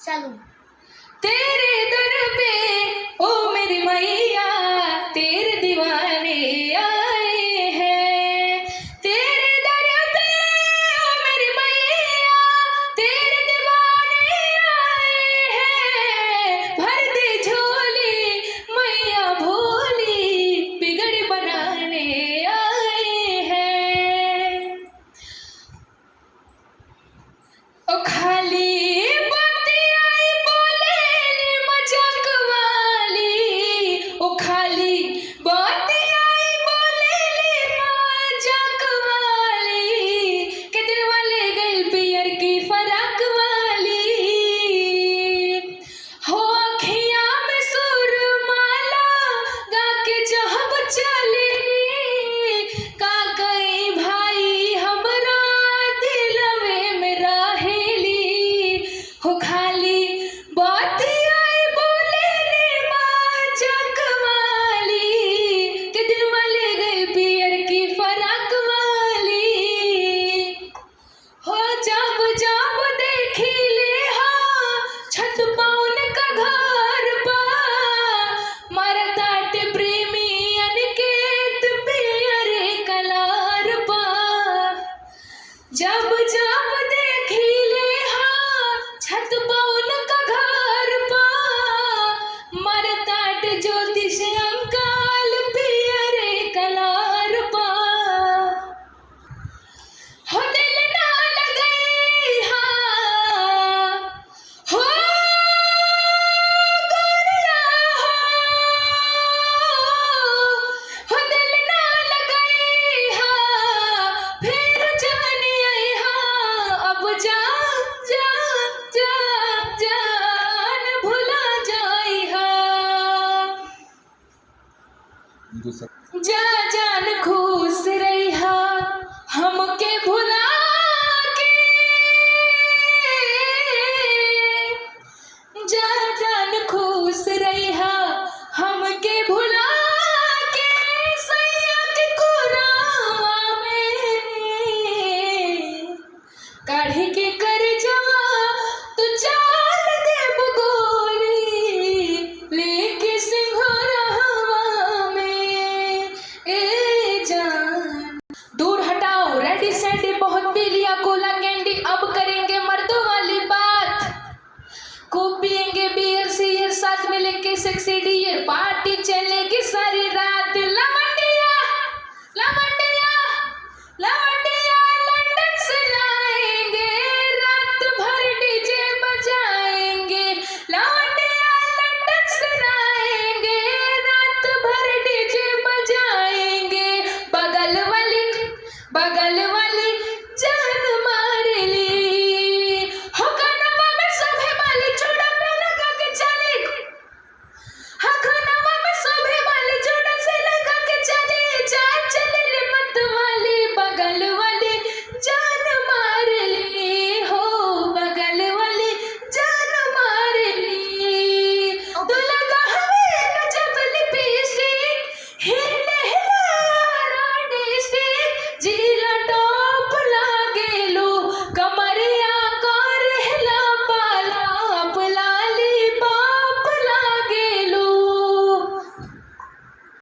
चलो। तेरे दर पे ओ मेरी मैया तेरे दीवाने आए हैं। तेरे दर पे ओ मेरी मैया तेरे दीवाने आए हैं। भर दे झोली मैया भोली बिगड़ बनाने आए हैं। ओ खाली खाली बात आई बोले मजाक वाली के दिल वाले गल पियर की फराक वाली हो अखियां में सुरमाला गा के जहब चली का गई भाई हमरा दिलवे में रहेली हो खाली बात जब जब देखी ले हाँ छत पौन का घर पा मरताट ज्योतिष अंकाल पियरे कलार पा हो दिल ना लगई हाँ हो गोरिया हो दिल ना लगई हाँ फिर जानी अब जा जा जा जान भुला जाई हा।